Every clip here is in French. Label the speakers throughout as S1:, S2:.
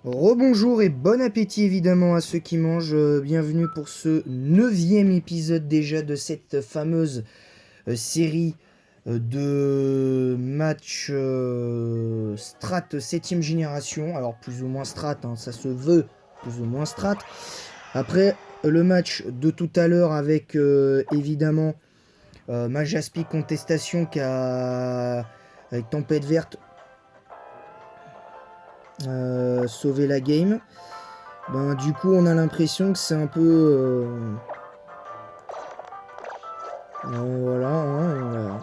S1: Rebonjour et bon appétit évidemment à ceux qui mangent. Bienvenue pour ce 9e épisode déjà de cette fameuse série de matchs Strat 7ème génération. Alors plus ou moins Strat, hein, ça se veut plus ou moins Strat. Après le match de tout à l'heure avec évidemment Majaspi Contestation avec Tempête Verte sauver la game. Ben, du coup, on a l'impression que c'est un peu... voilà, hein,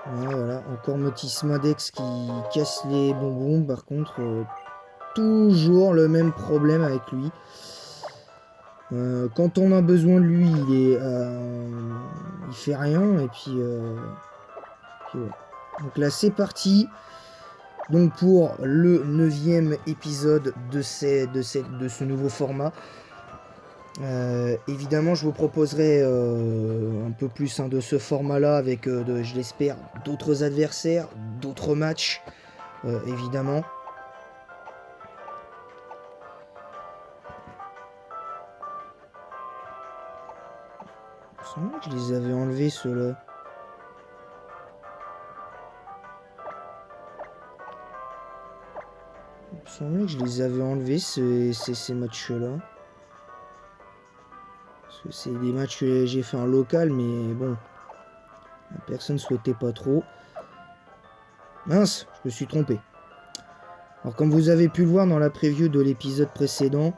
S1: voilà, encore Motis Madex qui casse les bonbons. Par contre, toujours le même problème avec lui. Quand on a besoin de lui, il fait rien. Et puis ouais. Donc là, c'est parti. Donc pour le 9e épisode de ce nouveau format. Évidemment, je vous proposerai un peu plus de ce format-là avec, je l'espère, d'autres adversaires, d'autres matchs, évidemment. Il me semblait que je les avais enlevés, ceux-là. Il me semblait que je les avais enlevés, ces matchs-là. Parce que c'est des matchs que j'ai fait en local, mais bon, la personne ne souhaitait pas trop. Mince, je me suis trompé. Alors comme vous avez pu le voir dans la preview de l'épisode précédent,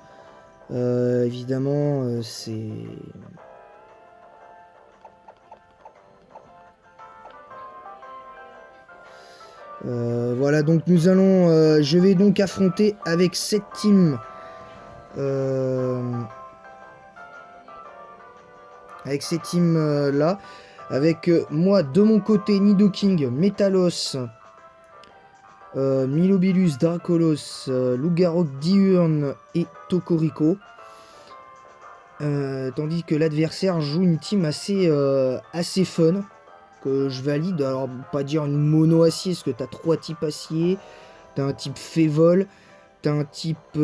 S1: évidemment c'est... voilà, donc nous allons... je vais donc affronter avec cette team... avec ces teams là. Avec moi de mon côté Nidoking, Metalos, Milobilus, Dracolos, Lugarok, Diurne et Tokorico. Tandis que l'adversaire joue une team assez fun, que je valide. Alors, pas dire une mono acier, parce que t'as 3 types acier, t'as un type Févol, t'as un type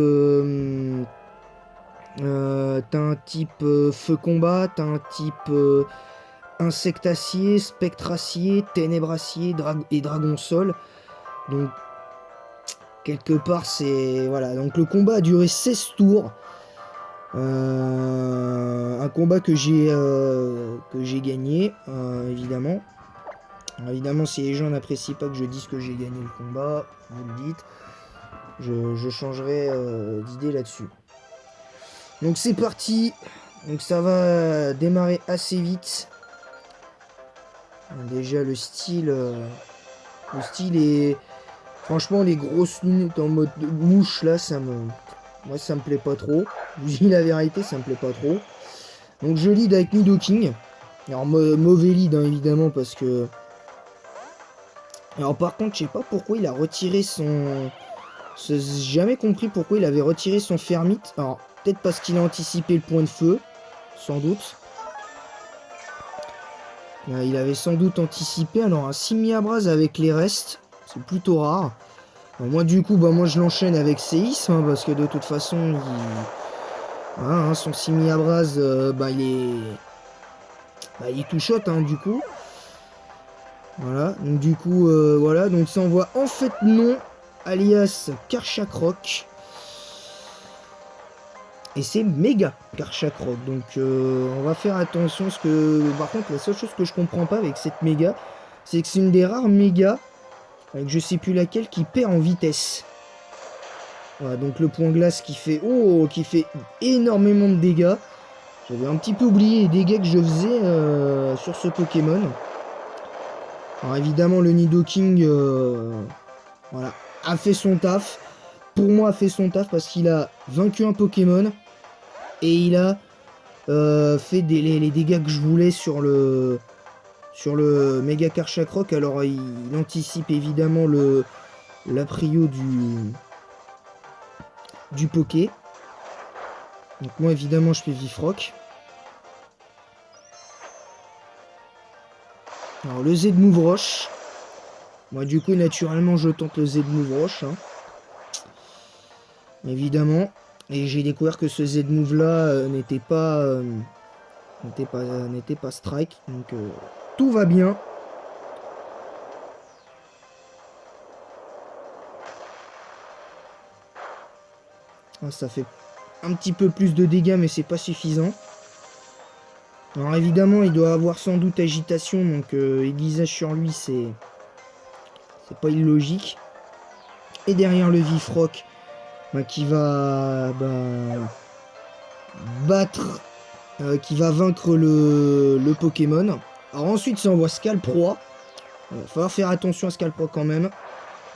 S1: feu combat, t'as un type insecte acier, spectre acier, ténèbres acier et dragon sol. Donc quelque part c'est... Voilà, donc le combat a duré 16 tours. Un combat que j'ai gagné, évidemment. Alors, évidemment, si les gens n'apprécient pas que je dise que j'ai gagné le combat, vous le dites. Je changerai d'idée là-dessus. Donc c'est parti. Donc ça va démarrer assez vite. Déjà le style est... Franchement, les grosses lunettes en mode mouche là, moi ça me plaît pas trop. Je dis la vérité, ça me plaît pas trop. Donc je lead avec Nidoking. Alors mauvais lead évidemment parce que... Alors par contre, je sais pas pourquoi il a retiré son... J'ai jamais compris pourquoi il avait retiré son Fermite. Alors peut-être parce qu'il a anticipé le point de feu, sans doute. Il avait sans doute anticipé. Alors un Simiabras avec les restes, c'est plutôt rare. Alors, moi du coup, moi je l'enchaîne avec Séisme, parce que de toute façon, son Simiabras, il est tout shot, du coup. Voilà, donc du coup, voilà, donc ça envoie en fait non, alias Karchakrok. Et c'est méga Karchakrok, donc on va faire attention, parce que par contre la seule chose que je comprends pas avec cette méga, c'est que c'est une des rares méga, avec je sais plus laquelle, qui perd en vitesse. Voilà, donc le point glace qui fait énormément de dégâts. J'avais un petit peu oublié les dégâts que je faisais sur ce Pokémon. Alors évidemment le Nidoking voilà, a fait son taf. Pour moi a fait son taf parce qu'il a vaincu un Pokémon. Et il a fait les dégâts que je voulais sur le Mega Karchakrok. Alors il anticipe évidemment la prio du Poké. Donc moi évidemment je fais Vifroc. Alors le Z de Move Roche. Moi, du coup, naturellement, je tente le Z-Move Roche. Hein. Évidemment. Et j'ai découvert que ce Z-Move là n'était pas strike. Donc, tout va bien. Ah, ça fait un petit peu plus de dégâts, mais c'est pas suffisant. Alors évidemment, il doit avoir sans doute agitation, donc aiguisage sur lui, c'est pas illogique. Et derrière le Vifroc, qui va battre, qui va vaincre le Pokémon. Alors ensuite, ça envoie Scalproie. Il va falloir faire attention à Scalproie quand même.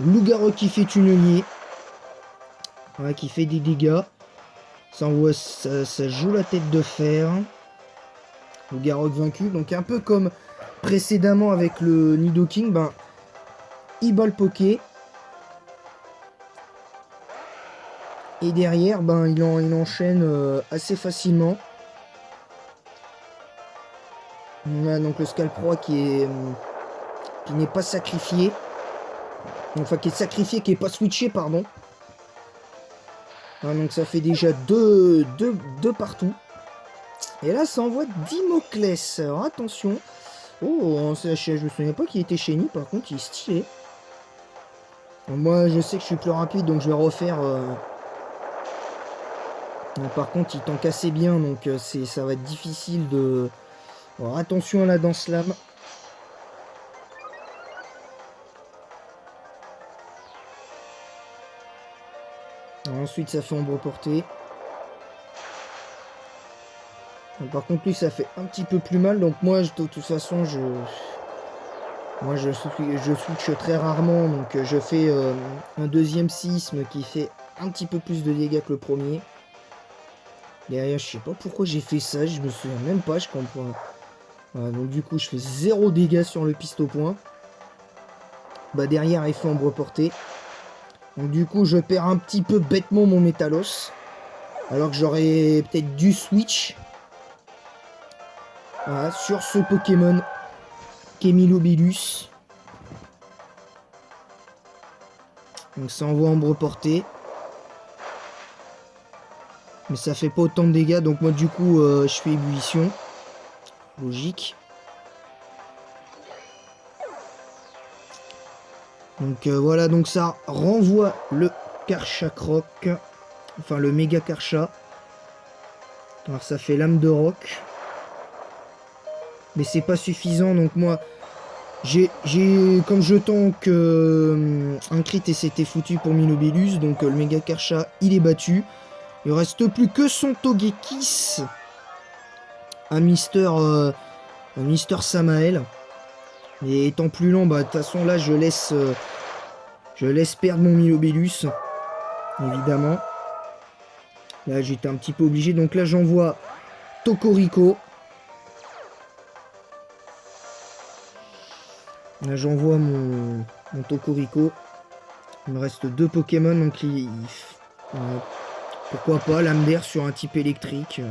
S1: Loup-garou qui fait tunnelier. Ouais, qui fait des dégâts. Ça joue la tête de fer. Loup-garou vaincu. Donc un peu comme précédemment avec le Nidoking, il bat le Poké. Et derrière, il enchaîne assez facilement. On a donc le Scalproie qui n'est pas sacrifié. Enfin, qui est sacrifié, qui n'est pas switché, pardon. Ah, donc ça fait déjà deux partout. Et là, ça envoie Dimoclès. Alors attention. Oh, en CHS, je me souviens pas qu'il était shiny, par contre, il est stylé. Moi, je sais que je suis plus rapide, donc je vais refaire. Par contre, il tank assez bien, donc ça va être difficile de. Alors, attention à la danse lame. Ensuite, ça fait ombre portée. Par contre, lui, ça fait un petit peu plus mal. Donc moi, de toute façon, je switch très rarement. Donc je fais un deuxième séisme qui fait un petit peu plus de dégâts que le premier. Derrière, je sais pas pourquoi j'ai fait ça. Je me souviens même pas. Je comprends. Voilà, donc du coup, je fais 0 dégâts sur le piste au point. Derrière, effet ombre portée. Donc du coup, je perds un petit peu bêtement mon Métalos. Alors que j'aurais peut-être dû switch. Voilà, sur ce Pokémon Kémilobilus. Donc ça envoie ombre portée. Mais ça fait pas autant de dégâts. Donc moi du coup je fais ébullition. Logique. Donc voilà, donc ça renvoie le Karcha Croc. Enfin le méga Karcha. Alors ça fait lame de roc. Mais c'est pas suffisant. Donc moi j'ai comme je tank un crit et c'était foutu pour Minobellus. Donc le méga Karcha il est battu. Il reste plus que son Togekiss. Un Mister Samael. Et étant plus lent, de toute façon là je laisse perdre mon Minobellus. Évidemment. Là j'étais un petit peu obligé. Donc là j'envoie Tokorico. Là j'envoie mon Tokorico. Il me reste 2 Pokémon. Donc pourquoi pas lame d'air sur un type électrique.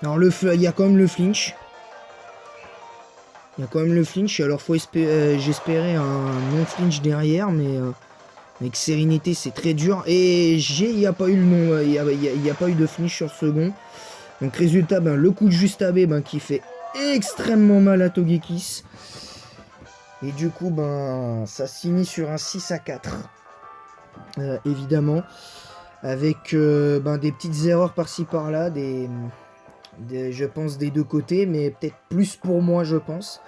S1: Alors il y a quand même le flinch. Il y a quand même le flinch. Alors j'espérais un non-flinch derrière. Mais avec sérénité c'est très dur. Et il n'y a pas eu le non. Il y a pas eu de flinch sur second. Donc résultat, le coup de juste AB qui fait extrêmement mal à Togekiss. Et du coup, ça finit sur un 6-4. Évidemment. Avec des petites erreurs par-ci par-là. Je pense des deux côtés. Mais peut-être plus pour moi, je pense.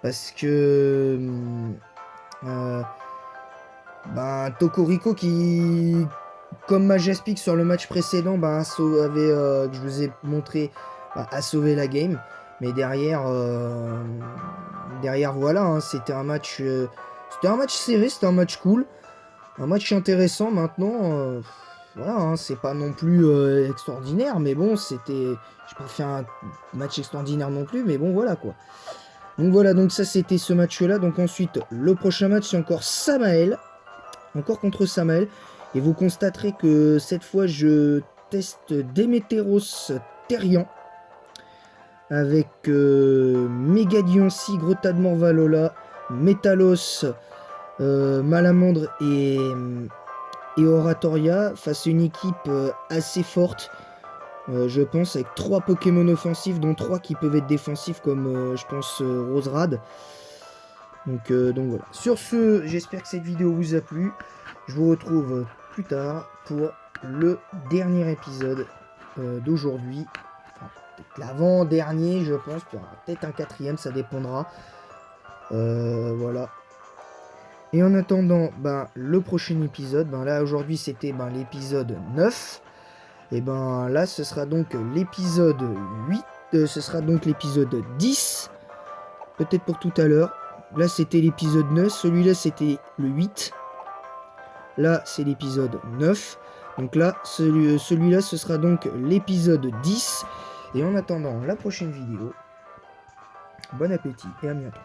S1: Parce que... Tokorico qui... Comme Majaspic sur le match précédent, que je vous ai montré, a sauvé la game. Mais derrière, voilà, hein, c'était un match serré, c'était un match cool, un match intéressant. Maintenant, voilà, hein, c'est pas non plus extraordinaire, mais bon, j'ai pas fait un match extraordinaire non plus, mais bon, voilà quoi. Donc voilà, donc ça c'était ce match-là. Donc ensuite, le prochain match c'est encore Samael, encore contre Samael. Et vous constaterez que cette fois, je teste Démétéros Therian avec Megadiancy, Grota de Morvalola, Métalos, Malamandre et Oratoria face à une équipe assez forte. Je pense avec 3 Pokémon offensifs, dont 3 qui peuvent être défensifs comme je pense Roserad. Donc voilà. Sur ce, j'espère que cette vidéo vous a plu. Je vous retrouve plus tard pour le dernier épisode d'aujourd'hui. Enfin, peut-être l'avant-dernier, je pense. Puis peut-être un 4e, ça dépendra. Voilà. Et en attendant, le prochain épisode, là aujourd'hui c'était l'épisode 9. Et là ce sera donc l'épisode 8. Ce sera donc l'épisode 10. Peut-être pour tout à l'heure. Là c'était l'épisode 9. Celui-là c'était le 8. Là c'est l'épisode 9. Donc là celui-là ce sera donc l'épisode 10. Et en attendant la prochaine vidéo, bon appétit et à bientôt.